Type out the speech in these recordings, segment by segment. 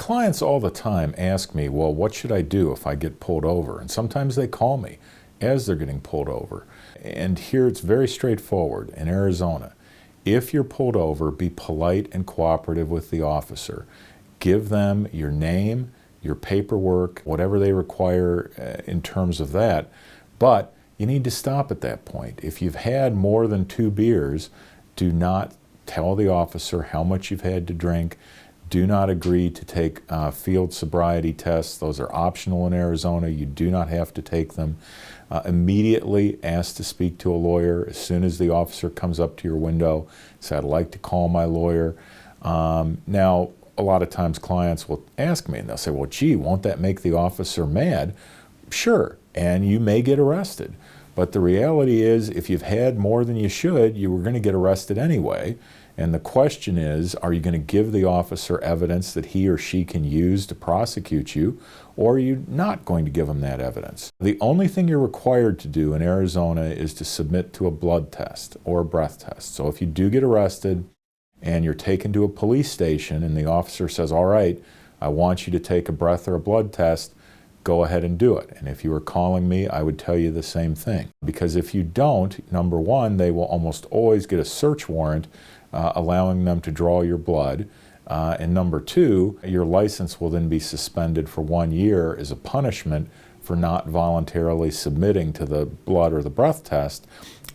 Clients all the time ask me, well, what should I do if I get pulled over? And sometimes they call me as they're getting pulled over. And here it's very straightforward. In Arizona, if you're pulled over, be polite and cooperative with the officer. Give them your name, your paperwork, whatever they require in terms of that. But you need to stop at that point. If you've had more than 2 beers, do not tell the officer how much you've had to drink. Do not agree to take field sobriety tests. Those are optional in Arizona. You do not have to take them. Immediately ask to speak to a lawyer. As soon as the officer comes up to your window, say, I'd like to call my lawyer. Now, a lot of times clients will ask me and they'll say, well, gee, won't that make the officer mad? Sure, and you may get arrested. But the reality is, if you've had more than you should, you were going to get arrested anyway. And the question is, are you going to give the officer evidence that he or she can use to prosecute you, or are you not going to give them that evidence? The only thing you're required to do in Arizona is to submit to a blood test or a breath test. So if you do get arrested and you're taken to a police station and the officer says, all right, I want you to take a breath or a blood test, go ahead and do it. And if you were calling me, I would tell you the same thing. Because if you don't, number one, they will almost always get a search warrant allowing them to draw your blood. And number two, your license will then be suspended for 1 year as a punishment for not voluntarily submitting to the blood or the breath test.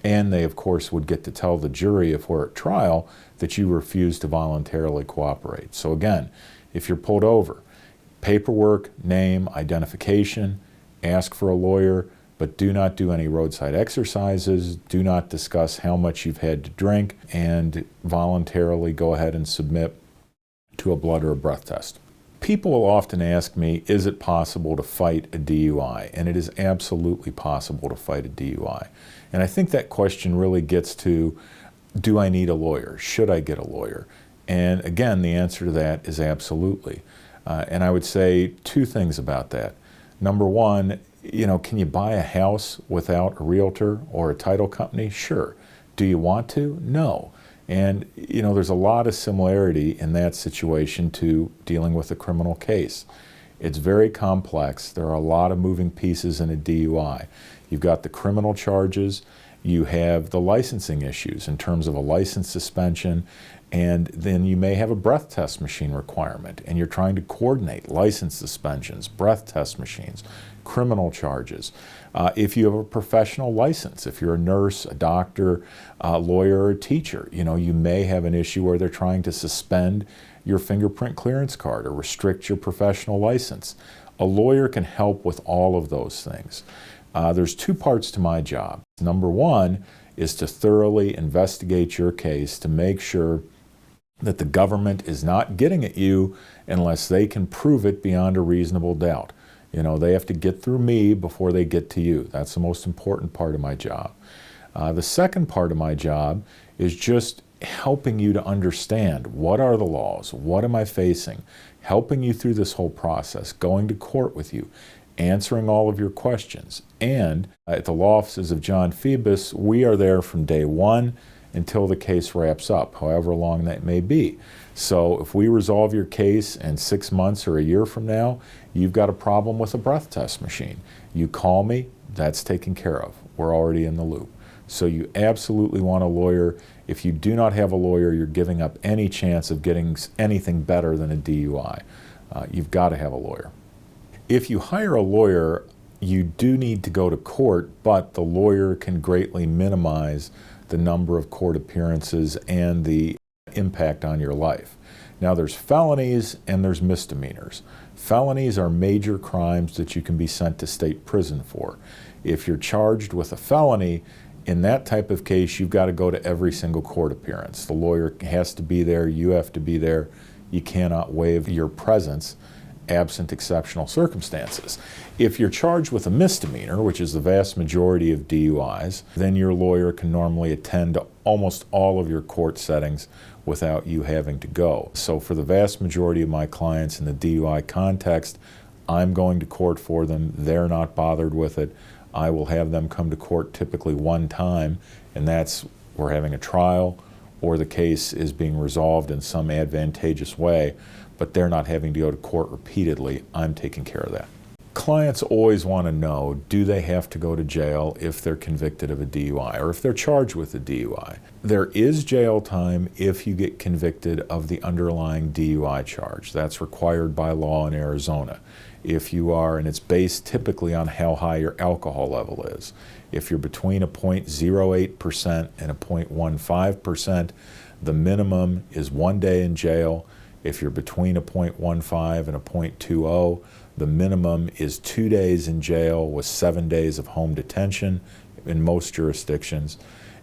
And they, of course, would get to tell the jury, if we're at trial, that you refused to voluntarily cooperate. So again, if you're pulled over, paperwork, name, identification, ask for a lawyer, but do not do any roadside exercises, do not discuss how much you've had to drink, and voluntarily go ahead and submit to a blood or a breath test. People will often ask me, is it possible to fight a DUI? And it is absolutely possible to fight a DUI. And I think that question really gets to, do I need a lawyer? Should I get a lawyer? And again, the answer to that is absolutely. And I would say 2 things about that. Number one, can you buy a house without a realtor or a title company? Sure. Do you want to? No. And, there's a lot of similarity in that situation to dealing with a criminal case. It's very complex. There are a lot of moving pieces in a DUI. You've got the criminal charges. You have the licensing issues in terms of a license suspension, and then you may have a breath test machine requirement, and you're trying to coordinate license suspensions, breath test machines, criminal charges. If you have a professional license, if you're a nurse, a doctor, a lawyer, or a teacher, you may have an issue where they're trying to suspend your fingerprint clearance card or restrict your professional license. A lawyer can help with all of those things. There's 2 parts to my job. Number one is to thoroughly investigate your case to make sure that the government is not getting at you unless they can prove it beyond a reasonable doubt. They have to get through me before they get to you. That's the most important part of my job. The second part of my job is just helping you to understand, what are the laws, what am I facing, helping you through this whole process, going to court with you, answering all of your questions. And at the law offices of John Phoebus, we are there from day one until the case wraps up, however long that may be. So if we resolve your case and 6 months or a year from now, you've got a problem with a breath test machine, you call me, that's taken care of. We're already in the loop. So you absolutely want a lawyer. If you do not have a lawyer, you're giving up any chance of getting anything better than a DUI. You've got to have a lawyer. If you hire a lawyer, you do need to go to court, but the lawyer can greatly minimize the number of court appearances and the impact on your life. Now, there's felonies and there's misdemeanors. Felonies are major crimes that you can be sent to state prison for. If you're charged with a felony, in that type of case, you've got to go to every single court appearance. The lawyer has to be there, you have to be there. You cannot waive your presence absent exceptional circumstances. If you're charged with a misdemeanor, which is the vast majority of DUIs, then your lawyer can normally attend to almost all of your court settings without you having to go. So for the vast majority of my clients in the DUI context, I'm going to court for them. They're not bothered with it. I will have them come to court typically 1 time, and that's, we're having a trial, or the case is being resolved in some advantageous way, but they're not having to go to court repeatedly, I'm taking care of that. Clients always want to know, do they have to go to jail if they're convicted of a DUI or if they're charged with a DUI? There is jail time if you get convicted of the underlying DUI charge. That's required by law in Arizona. If you are, and it's based typically on how high your alcohol level is. If you're between a 0.08% and a 0.15%, the minimum is 1 day in jail. If you're between a 0.15 and a 0.20, the minimum is 2 days in jail with 7 days of home detention in most jurisdictions.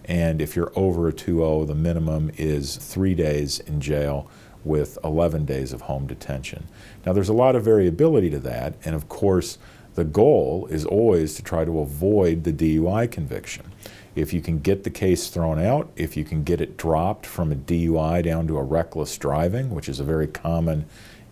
And if you're over a 2.0, the minimum is 3 days in jail with 11 days of home detention. Now there's a lot of variability to that, and of course the goal is always to try to avoid the DUI conviction. If you can get the case thrown out, if you can get it dropped from a DUI down to a reckless driving, which is a very common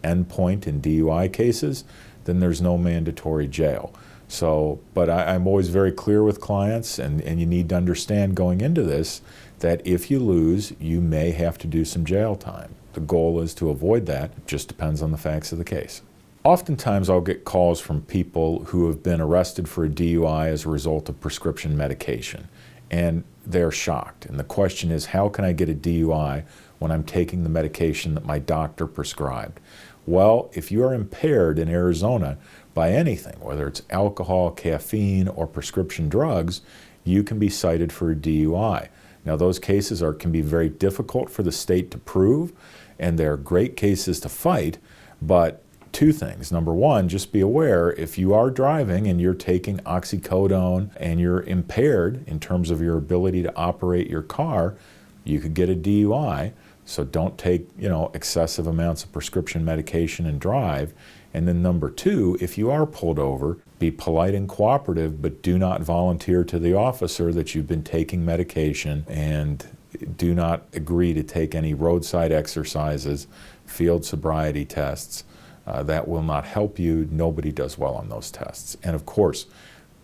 endpoint in DUI cases, then there's no mandatory jail. So, but I'm always very clear with clients, and you need to understand going into this that if you lose, you may have to do some jail time. The goal is to avoid that. It just depends on the facts of the case. Oftentimes I'll get calls from people who have been arrested for a DUI as a result of prescription medication, and they're shocked. And the question is, how can I get a DUI when I'm taking the medication that my doctor prescribed? Well, if you are impaired in Arizona by anything, whether it's alcohol, caffeine, or prescription drugs, you can be cited for a DUI. Now, those cases can be very difficult for the state to prove, and they're great cases to fight, but two things. Number one, just be aware if you are driving and you're taking oxycodone and you're impaired in terms of your ability to operate your car, you could get a DUI. So don't take, excessive amounts of prescription medication and drive. And then number two, if you are pulled over, be polite and cooperative, but do not volunteer to the officer that you've been taking medication, and do not agree to take any roadside exercises, field sobriety tests. That will not help you. Nobody does well on those tests. And of course,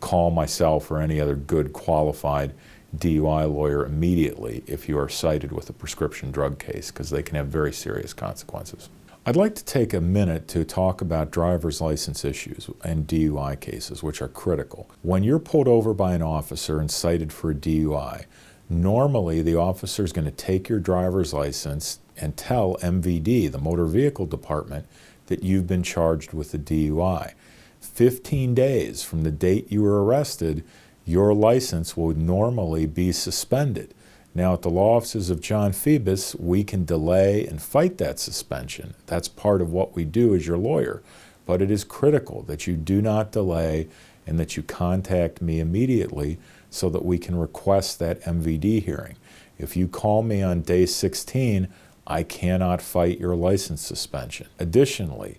call myself or any other good qualified DUI lawyer immediately if you are cited with a prescription drug case, because they can have very serious consequences. I'd like to take a minute to talk about driver's license issues and DUI cases, which are critical. When you're pulled over by an officer and cited for a DUI, normally the officer is going to take your driver's license and tell MVD, the Motor Vehicle Department, that you've been charged with a DUI. 15 days from the date you were arrested, your license would normally be suspended. Now, at the law offices of John Phoebus, we can delay and fight that suspension. That's part of what we do as your lawyer. But it is critical that you do not delay and that you contact me immediately so that we can request that MVD hearing. If you call me on day 16, I cannot fight your license suspension. Additionally,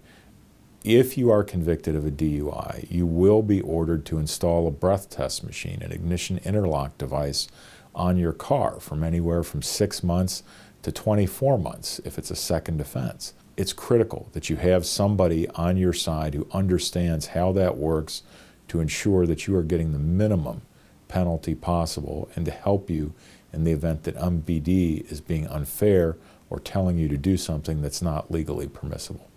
if you are convicted of a DUI, you will be ordered to install a breath test machine, an ignition interlock device, on your car from anywhere from 6 months to 24 months if it's a second offense. It's critical that you have somebody on your side who understands how that works to ensure that you are getting the minimum penalty possible and to help you in the event that MVD is being unfair or telling you to do something that's not legally permissible.